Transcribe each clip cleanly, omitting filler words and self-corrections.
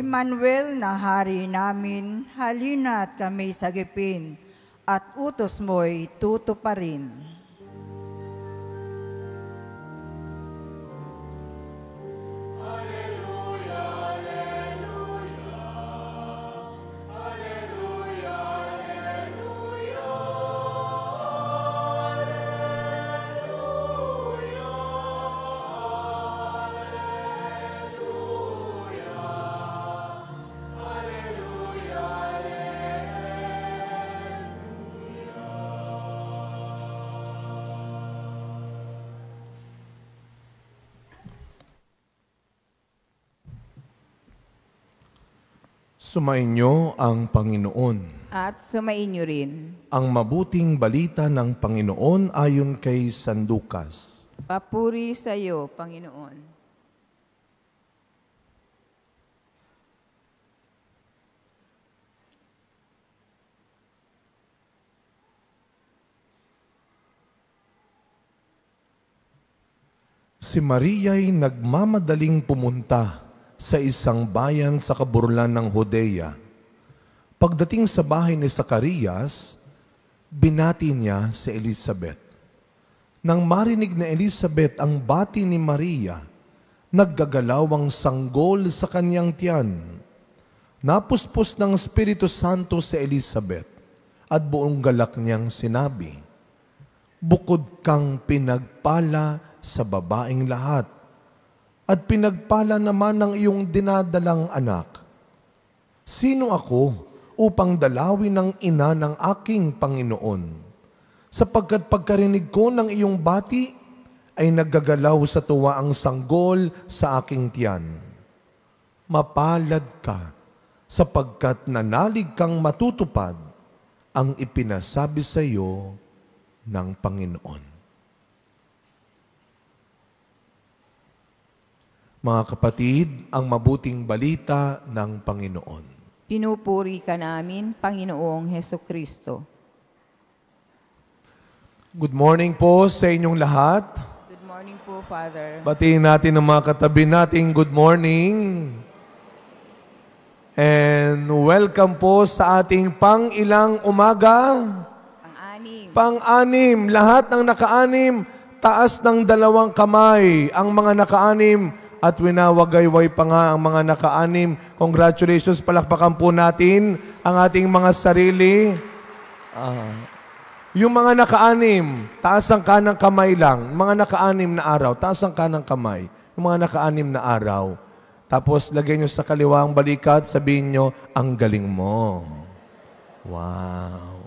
Emmanuel na hari namin, halina't kami sagipin, at utos mo'y tutuparin. Sumainyo ang Panginoon. At sumainyo rin. Ang mabuting balita ng Panginoon ayon kay San Lucas. Papuri sa iyo, Panginoon. Si Maria'y nagmamadaling pumunta sa isang bayan sa kaburlan ng Judea. Pagdating sa bahay ni Zacarias, binati niya si Elizabeth. Nang marinig na Elizabeth ang bati ni Maria, naggagalaw ang sanggol sa kanyang tiyan. Napuspos ng Espiritu Santo si Elizabeth at buong galak niyang sinabi, "Bukod kang pinagpala sa babaeng lahat, at pinagpala naman ng iyong dinadalang anak. Sino ako upang dalawin ng ina ng aking Panginoon? Sapagkat pagkarinig ko ng iyong bati, ay naggagalaw sa tuwa ang sanggol sa aking tiyan. Mapalad ka, sapagkat nanalig kang matutupad ang ipinasabi sa iyo ng Panginoon." Mga kapatid, ang mabuting balita ng Panginoon. Pinupuri ka namin, Panginoong Hesukristo. Good morning po sa inyong lahat. Good morning po, Father. Batiin natin ang mga katabi nating good morning. And welcome po sa ating pang-ilang umaga. Pang-anim. Pang-anim. Lahat ng naka-anim, taas ng 2 kamay. Ang mga naka-anim, at winawagayway pa nga ang mga naka-anim. Congratulations, palakpakan po natin ang ating mga sarili. Yung mga naka-anim, taas ang kanang kamay lang. Mga naka-anim na araw, taas ang kanang kamay. Yung mga naka-anim na araw. Tapos lagyan nyo sa kaliwa ang balikat, sabihin nyo, ang galing mo. Wow.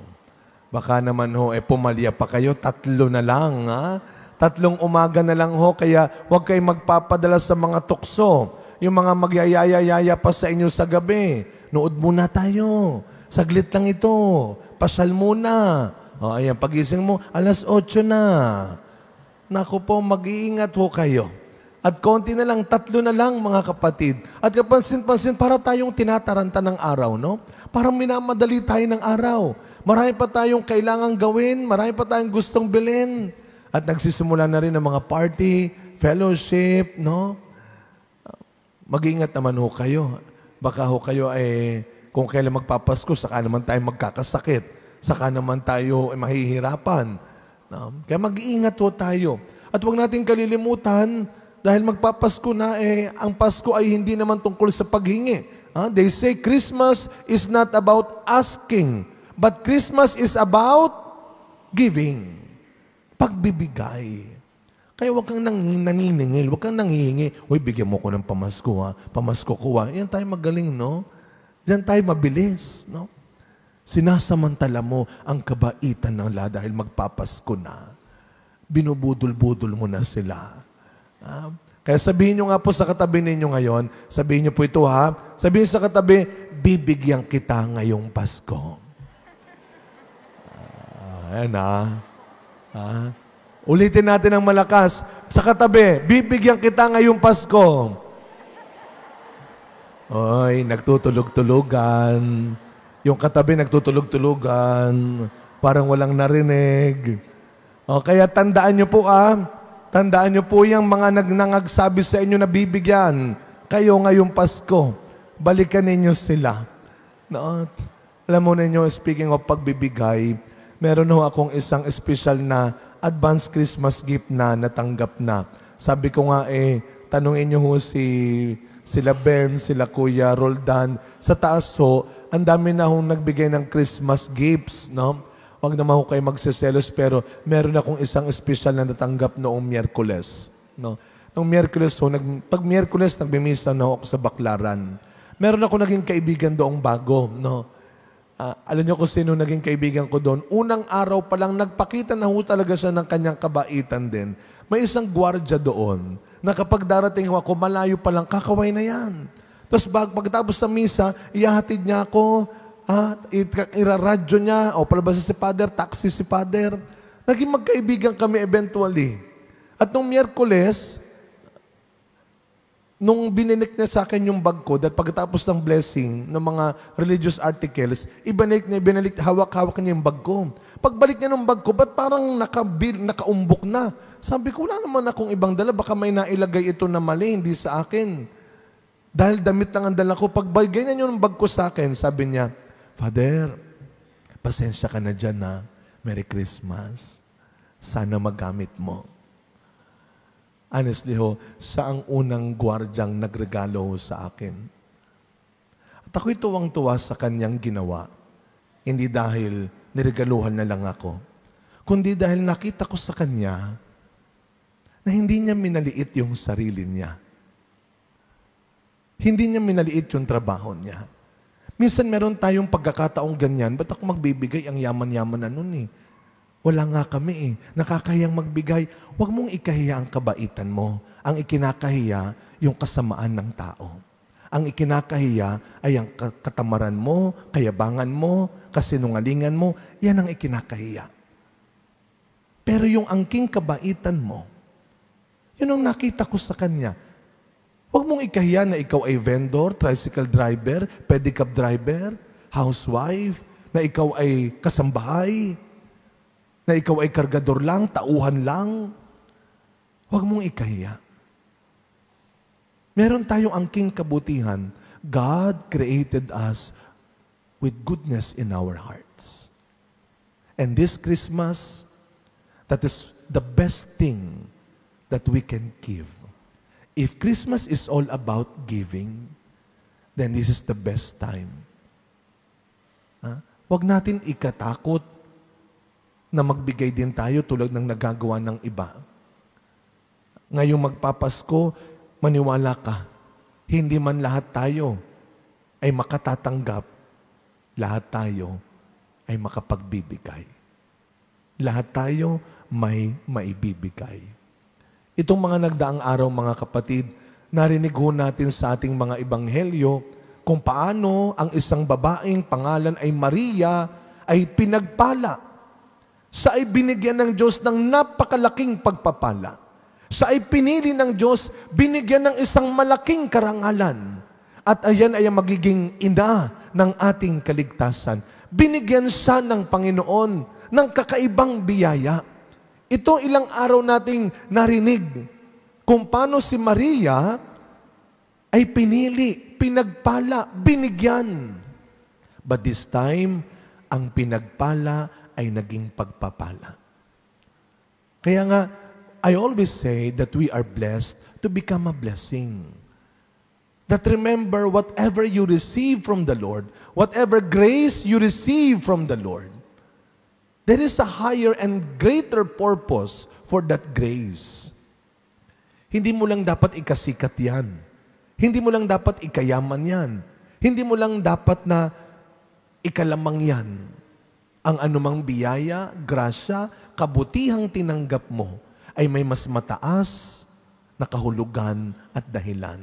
Baka naman pumalya pa kayo, 3 na lang, ha? 3 umaga na lang kaya huwag kayong magpapadala sa mga tukso. Yung mga magyayaya pa sa inyo sa gabi. Nood muna tayo. Saglit lang ito. Pasyal muna. Ayan, pagising mo, 8:00 na. Naku po, mag-iingat kayo. At konti na lang, 3 na lang mga kapatid. At kapansin-pansin, para tayong tinataranta ng araw, no? Parang minamadali tayo ng araw. Marami pa tayong kailangang gawin, marami pa tayong gustong bilhin. At nagsisimula na rin ang mga party, fellowship, no? Mag-ingat naman kayo. Baka kayo kung kailan magpapasko, saka naman tayo magkakasakit. Saka naman tayo mahihirapan. No? Kaya mag-iingat tayo. At huwag natin kalilimutan, dahil magpapasko na, ang Pasko ay hindi naman tungkol sa paghingi. They say Christmas is not about asking, but Christmas is about giving. Pagbibigay. Kaya huwag kang naniningil, huwag kang nanghihingi. Uy, bigyan mo ko ng pamasko, ha? Pamasko ko, ha? Yan tayo magaling, no? Diyan tayo mabilis, no? Sinasamantala mo ang kabaitan ng lahat dahil magpapasko na. Binubudol-budol mo na sila. Kaya sabihin nyo nga po sa katabi ninyo ngayon, sabihin nyo po ito, ha? Sabihin sa katabi, bibigyan kita ngayong Pasko. Ayan, ha? Ulitin natin ng malakas. Sa katabi, bibigyan kita ngayong Pasko. Oy, nagtutulog-tulugan. Yung katabi nagtutulog-tulugan. Parang walang narinig. Kaya tandaan nyo po tandaan nyo po yung mga nangagsabi sa inyo na bibigyan kayo ngayong Pasko. balikan ninyo sila. No? Alam mo ninyo, speaking of pagbibigay, meron ho akong isang special na advance Christmas gift na natanggap na. Sabi ko nga tanungin nyo ho sila Ben, sila Kuya Roldan. Sa taas ho, ang dami na hong nagbigay ng Christmas gifts, no? Huwag naman ho kayo magsiselos, pero meron akong isang special na natanggap noong Miyerkules, no? Noong Miyerkules ho, pag Miyerkules, nagbimisa na ako sa Baklaran. Meron ako naging kaibigan doong bago, no? Alam niyo kung sino naging kaibigan ko doon? Unang araw pa lang, nagpakita na ho talaga siya ng kanyang kabaitan din. May isang gwardiya doon na kapag darating ako, malayo pa lang, kakaway na yan. Tapos pagkatapos sa misa, ihahatid niya ako, iraradyo niya, o palabas si Father, taxi si Father. Naging magkaibigan kami eventually. At nung Miyerkules, nung bininik niya sa akin yung bag ko, dahil pagkatapos ng blessing ng mga religious articles, binalik, hawak-hawak niya yung bag ko. Pagbalik niya ng bag ko, ba't parang nakaumbok na? Sabi ko, wala naman akong ibang dala, baka may nailagay ito na mali, hindi sa akin. Dahil damit lang ang dala ko, pagbalik niya yung bag ko sa akin, sabi niya, Father, pasensya ka na dyan na, Merry Christmas. Sana magamit mo. Honestly ho, siya ang unang gwardyang nagregalo sa akin. At ako'y tuwang-tuwa sa kanyang ginawa. Hindi dahil niregaluhan na lang ako, kundi dahil nakita ko sa kanya na hindi niya minaliit yung sarili niya. Hindi niya minaliit yung trabaho niya. Minsan meron tayong pagkakataong ganyan, ba't ako magbibigay? Ang yaman-yaman na nun eh. Wala nga kami nakakahiyang magbigay. Huwag mong ikahiya ang kabaitan mo. Ang ikinakahiya, yung kasamaan ng tao. Ang ikinakahiya ay ang katamaran mo, kayabangan mo, kasinungalingan mo. Yan ang ikinakahiya. Pero yung angking kabaitan mo, yun ang nakita ko sa kanya. Huwag mong ikahiya na ikaw ay vendor, tricycle driver, pedicab driver, housewife, na ikaw ay kasambahay, na ikaw ay kargador lang, tauhan lang. Huwag mong ikahiya. Meron tayong angking kabutihan. God created us with goodness in our hearts. And this Christmas, that is the best thing that we can give. If Christmas is all about giving, then this is the best time. Huwag natin ikatakot na magbigay din tayo tulad ng nagagawa ng iba. Ngayong magpapasko, maniwala ka, hindi man lahat tayo ay makatatanggap, lahat tayo ay makapagbibigay. Lahat tayo may maibibigay. Itong mga nagdaang araw, mga kapatid, narinig ho natin sa ating mga ebanghelyo kung paano ang isang babaeng pangalan ay Maria ay pinagpala. Siya ay binigyan ng Diyos ng napakalaking pagpapala. Siya ay pinili ng Diyos, binigyan ng isang malaking karangalan. At ayan ay magiging ina ng ating kaligtasan. Binigyan siya ng Panginoon ng kakaibang biyaya. Ito ilang araw nating narinig kung paano si Maria ay pinili, pinagpala, binigyan. But this time, ang pinagpala ay naging pagpapala. Kaya nga, I always say that we are blessed to become a blessing. That remember, whatever you receive from the Lord, whatever grace you receive from the Lord, there is a higher and greater purpose for that grace. Hindi mo lang dapat ikasikat yan. Hindi mo lang dapat ikayaman yan. Hindi mo lang dapat na ikalamang yan. Ang anumang biyaya, grasya, kabutihang tinanggap mo ay may mas mataas na kahulugan at dahilan.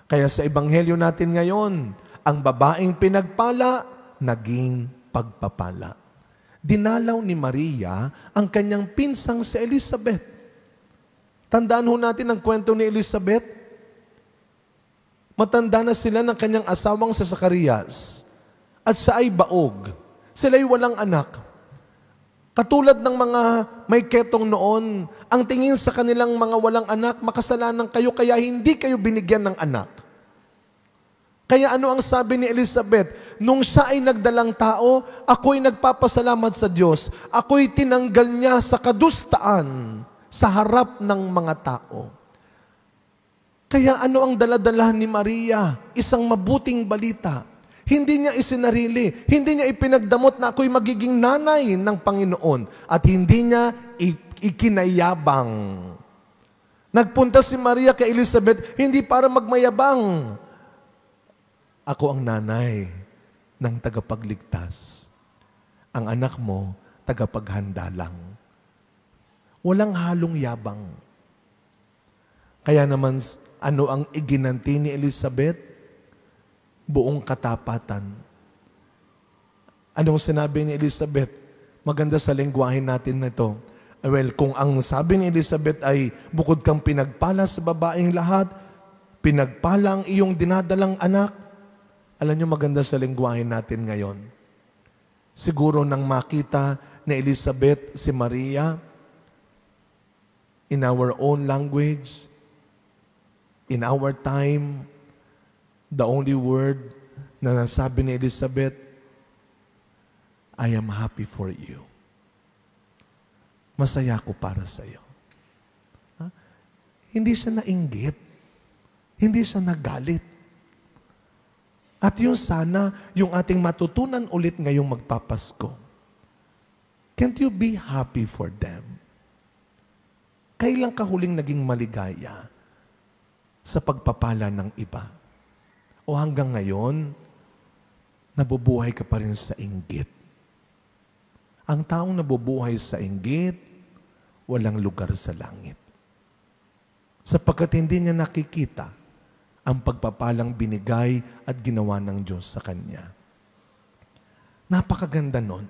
Kaya sa ebanghelyo natin ngayon, ang babaeng pinagpala, naging pagpapala. Dinalaw ni Maria ang kanyang pinsang si Elizabeth. Tandaan ho natin ang kwento ni Elizabeth. Matanda na sila ng kanyang asawang si Zacarias at siya ay baog. Sila'y walang anak. Katulad ng mga may ketong noon, ang tingin sa kanilang mga walang anak, makasalanan kayo, kaya hindi kayo binigyan ng anak. Kaya ano ang sabi ni Elizabeth? Nung siya ay nagdalang tao, ako'y nagpapasalamat sa Diyos. Ako'y tinanggal niya sa kadustaan sa harap ng mga tao. Kaya ano ang daladalahan ni Maria? Isang mabuting balita. Hindi niya isinarili, hindi niya ipinagdamot na ako'y magiging nanay ng Panginoon. At hindi niya ikinayabang. Nagpunta si Maria kay Elizabeth, hindi para magmayabang. Ako ang nanay ng tagapagligtas. Ang anak mo, tagapaghanda lang. Walang halong yabang. Kaya naman, ano ang iginanti ni Elizabeth? Buong katapatan. Anong sinabi ni Elizabeth? Maganda sa lengguwahe natin na ito. Well, kung ang sabi ni Elizabeth ay bukod kang pinagpala sa babaeng lahat, pinagpala ang iyong dinadalang anak, alam niyo maganda sa lengguwahe natin ngayon. Siguro nang makita ni Elizabeth si Maria, in our own language, in our time, the only word na nasabi ni Elizabeth, I am happy for you. Masaya ako para sa iyo. Hindi siya nainggit. Hindi siya nagalit. At yun sana, yung ating matutunan ulit ngayong magpapasko. Can't you be happy for them? Kailan ka huling naging maligaya sa pagpapala ng iba? O hanggang ngayon, nabubuhay ka pa rin sa inggit? Ang taong nabubuhay sa inggit, walang lugar sa langit. Sapagkat hindi niya nakikita ang pagpapalang binigay at ginawa ng Diyos sa kanya. Napakaganda nun.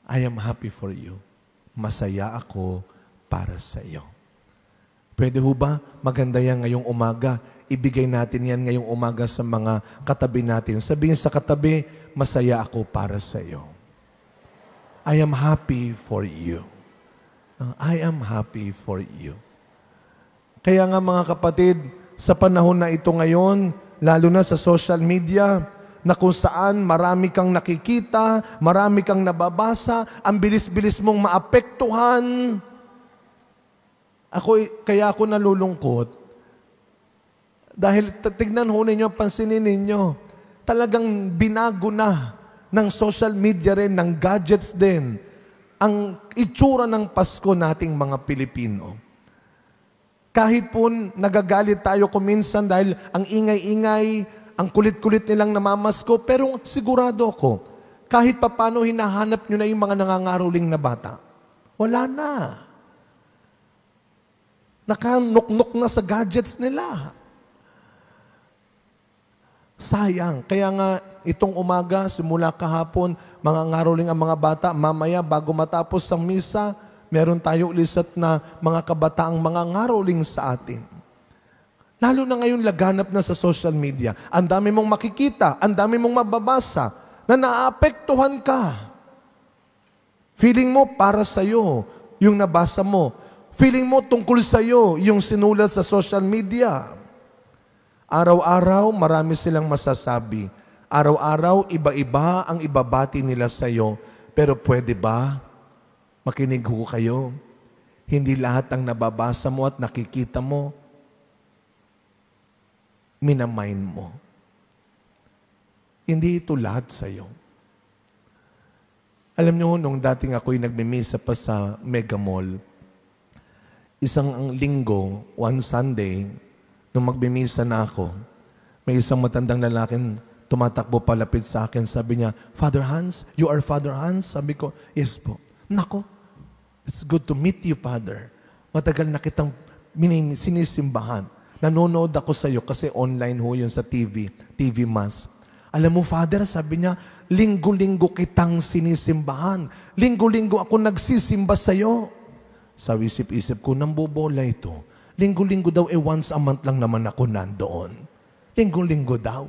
I am happy for you. Masaya ako para sa iyo. Pwede ho ba? Maganda yan ngayong umaga. Ibigay natin yan ngayong umaga sa mga katabi natin. Sabihin sa katabi, masaya ako para sa iyo. I am happy for you. I am happy for you. Kaya nga mga kapatid, sa panahon na ito ngayon, lalo na sa social media, na kung saan marami kang nakikita, marami kang nababasa, ang bilis-bilis mong maapektuhan. Kaya ako nalulungkot. Dahil tignan ho ninyo, pansinin ninyo, talagang binago na ng social media rin, ng gadgets din, ang itsura ng Pasko nating mga Pilipino. Kahit po nagagalit tayo kuminsan dahil ang ingay-ingay, ang kulit-kulit nilang namamasko, pero sigurado ako, kahit papano hinahanap nyo na yung mga nangangaroling na bata, wala na. Nakanuknuk na sa gadgets nila. Sayang. Kaya nga, itong umaga, simula kahapon, mangangaroling ang mga bata, mamaya bago matapos ang misa, meron tayo ulisat na mga kabataang mga ngaroling sa atin. Lalo na ngayon laganap na sa social media. Ang dami mong makikita, ang dami mong mababasa, na naapektuhan ka. Feeling mo para sa'yo yung nabasa mo. Feeling mo tungkol sa'yo yung sinulat sa social media. Araw-araw, marami silang masasabi. Araw-araw, iba-iba ang ibabati nila sa'yo. Pero pwede ba? Makinig ho kayo. Hindi lahat ang nababasa mo at nakikita mo, minamind mo. Hindi ito lahat sa'yo. Alam niyo, nung dating ako'y nagmimisa pa sa Mega Mall, isang linggo, one Sunday, nung magmimisa na ako, may isang matandang lalaking tumatakbo palapit sa akin. Sabi niya, Father Hans, you are Father Hans? Sabi ko, yes po. Nako, it's good to meet you, Father. Matagal na kitang sinisimbahan. Nanonood ako sa iyo kasi online ho yun sa TV Mass. Alam mo, Father, sabi niya, linggo-linggo kitang sinisimbahan. Linggo-linggo ako nagsisimba sa iyo. Sa isip-isip ko, nambobola ito. Linggo-linggo daw, once a month lang naman ako nandoon. Linggo-linggo daw.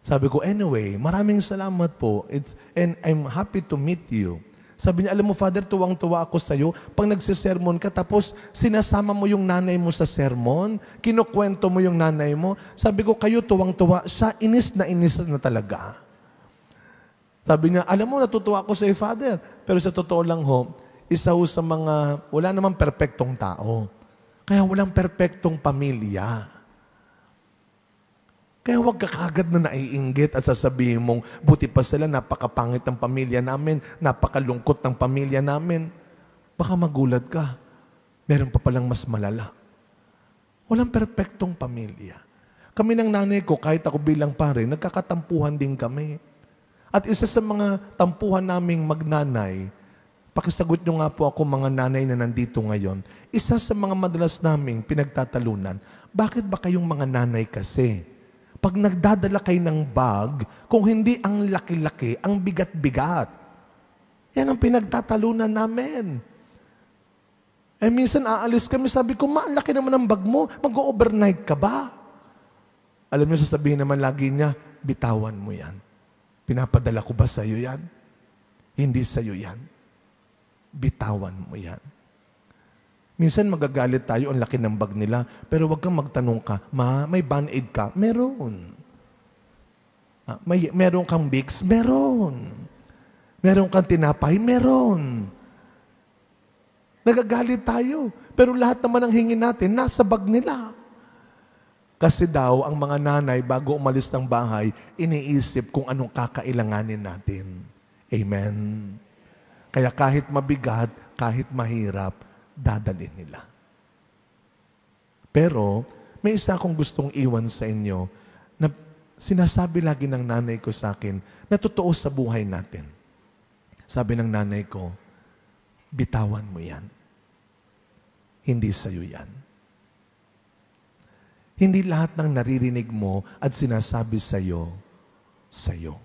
Sabi ko, anyway, maraming salamat po. And I'm happy to meet you. Sabi niya, alam mo, Father, tuwang-tuwa ako sa'yo. Pag nagsisermon ka, tapos sinasama mo yung nanay mo sa sermon, kinukwento mo yung nanay mo. Sabi ko, kayo tuwang-tuwa. Siya, inis na talaga. Sabi niya, alam mo, natutuwa ako sa'yo, Father. Pero sa totoo lang ho, isa ho sa mga, wala namang perpektong tao. Kaya walang perpektong pamilya. Kaya huwag ka kagad na naiinggit at sasabihin mong, buti pa sila, napakapangit ng pamilya namin, napakalungkot ng pamilya namin. Baka magulat ka. Meron pa palang mas malala. Walang perpektong pamilya. Kami ng nanay ko, kahit ako bilang pare, nagkakatampuhan din kami. At isa sa mga tampuhan naming magnanay, pakisagot nyo nga po ako mga nanay na nandito ngayon, isa sa mga madalas naming pinagtatalunan, bakit ba kayong mga nanay kasi? Pag nagdadala kayo ng bag, kung hindi ang laki-laki, ang bigat-bigat. Yan ang pinagtatalunan namin. Eh minsan aalis kami, sabi ko, ang laki naman ang bag mo, mag-overnight ka ba? Alam niyo, sasabihin naman lagi niya, bitawan mo yan. Pinapadala ko ba sa'yo yan? Hindi sa'yo yan. Bitawan mo yan. Minsan magagalit tayo, ang laki ng bag nila, pero wag kang magtanong ka, may Band-Aid ka? Meron. Meron kang Vicks? Meron. Meron kang tinapay? Meron. Nagagalit tayo, pero lahat naman ang hingin natin, nasa bag nila. Kasi daw, ang mga nanay, bago umalis ng bahay, iniisip kung anong kakailanganin natin. Amen. Kaya kahit mabigat, kahit mahirap, dadalhin nila. Pero, may isa akong gustong iwan sa inyo na sinasabi lagi ng nanay ko sa akin na totoo sa buhay natin. Sabi ng nanay ko, bitawan mo yan. Hindi sa'yo yan. Hindi lahat ng naririnig mo at sinasabi sa'yo, sa'yo.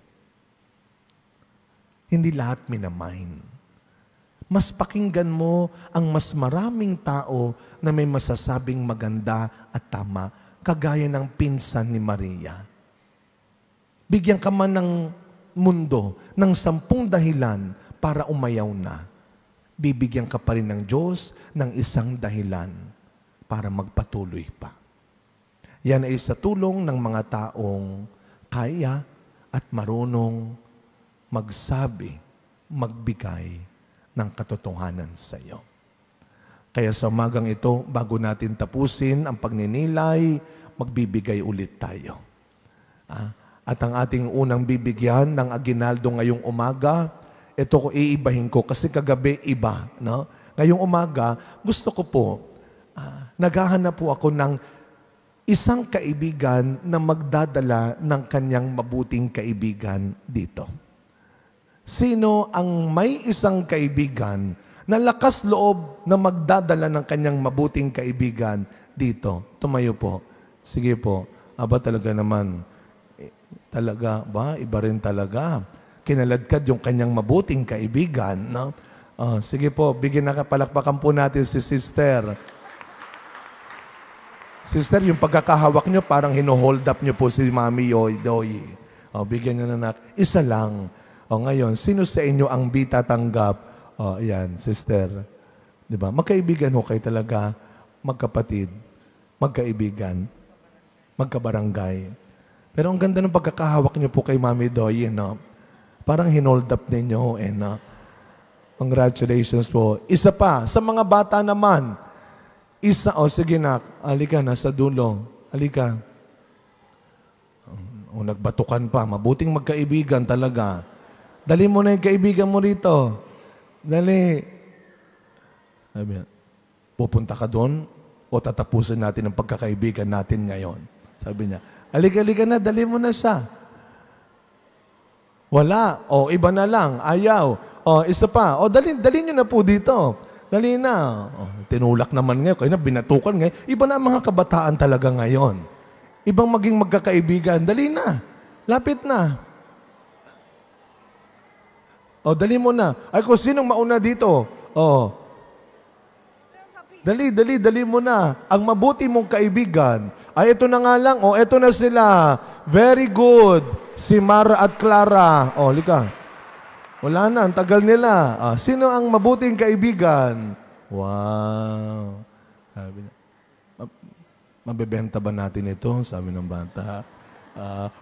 Hindi lahat minamind. Mas pakinggan mo ang mas maraming tao na may masasabing maganda at tama, kagaya ng pinsan ni Maria. Bigyan ka man ng mundo ng 10 dahilan para umayaw na. Bibigyan ka pa rin ng Diyos ng 1 dahilan para magpatuloy pa. Yan ay sa tulong ng mga taong kaya at marunong magsabi, magbigay ng katotohanan sa iyo. Kaya sa umagang ito, bago natin tapusin ang pagninilay, magbibigay ulit tayo. At ang ating unang bibigyan ng aginaldo ngayong umaga, ito ko iibahin ko kasi kagabi iba. No? Ngayong umaga, gusto ko po, naghahanap po ako ng isang kaibigan na magdadala ng kanyang mabuting kaibigan dito. Sino ang may isang kaibigan na lakas loob na magdadala ng kanyang mabuting kaibigan dito? Tumayo po. Sige po. Aba talaga naman. Talaga ba? Iba rin talaga. Kinaladkad yung kanyang mabuting kaibigan. No? Sige po. Bigyan na kapalakpakan po natin si Sister. Sister, yung pagkakahawak nyo, parang hino-hold up nyo po si Mami Doy. Bigyan nyo na isa lang. Ngayon, sino sa inyo ang bitatanggap? Ayan, sister. Diba? Magkaibigan ho kayo talaga, magkapatid, magkaibigan, magkabarangay. Pero ang ganda ng pagkakahawak niyo po kay Mami Doy, no? Parang hinold up ninyo, no? Congratulations po. Isa pa, sa mga bata naman, sige na, halika, nasa dulo. Halika. Nagbatukan pa, mabuting magkaibigan talaga. Dali mo na yung kaibigan mo rito. Dali. Sabi niya, pupunta ka doon o tatapusin natin ang pagkakaibigan natin ngayon. Sabi niya, halika na, dali mo na siya. Wala. Iba na lang. Ayaw. Isa pa. Dali nyo na po dito. Dali na. Tinulak naman ngayon. Kaya na binatukan ngayon. Iba na ang mga kabataan talaga ngayon. Ibang maging magkakaibigan. Dali na. Lapit na. Dali mo na. Ay, kung sinong mauna dito? Dali mo na. Ang mabuti mong kaibigan. Ay, ito na nga lang. Ito na sila. Very good. Si Mara at Clara. Lika. Wala na, ang tagal nila. Sino ang mabuting kaibigan? Wow. Sabi niya, mabebenta ba natin ito? Sabi ng bata.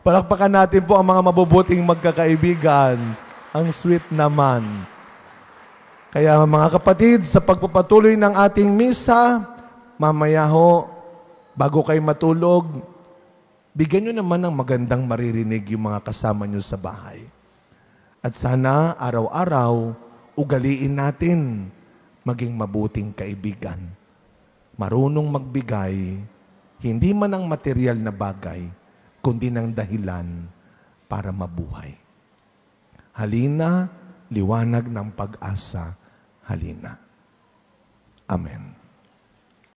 Palakpakan natin po ang mga mabubuting magkakaibigan. Ang sweet naman. Kaya mga kapatid, sa pagpapatuloy ng ating misa, mamaya ho, bago kayo matulog, bigyan nyo naman ng magandang maririnig yung mga kasama nyo sa bahay. At sana araw-araw, ugaliin natin maging mabuting kaibigan. Marunong magbigay, hindi man ng material na bagay, kundi ng dahilan para mabuhay. Halina, liwanag ng pag-asa. Halina. Amen.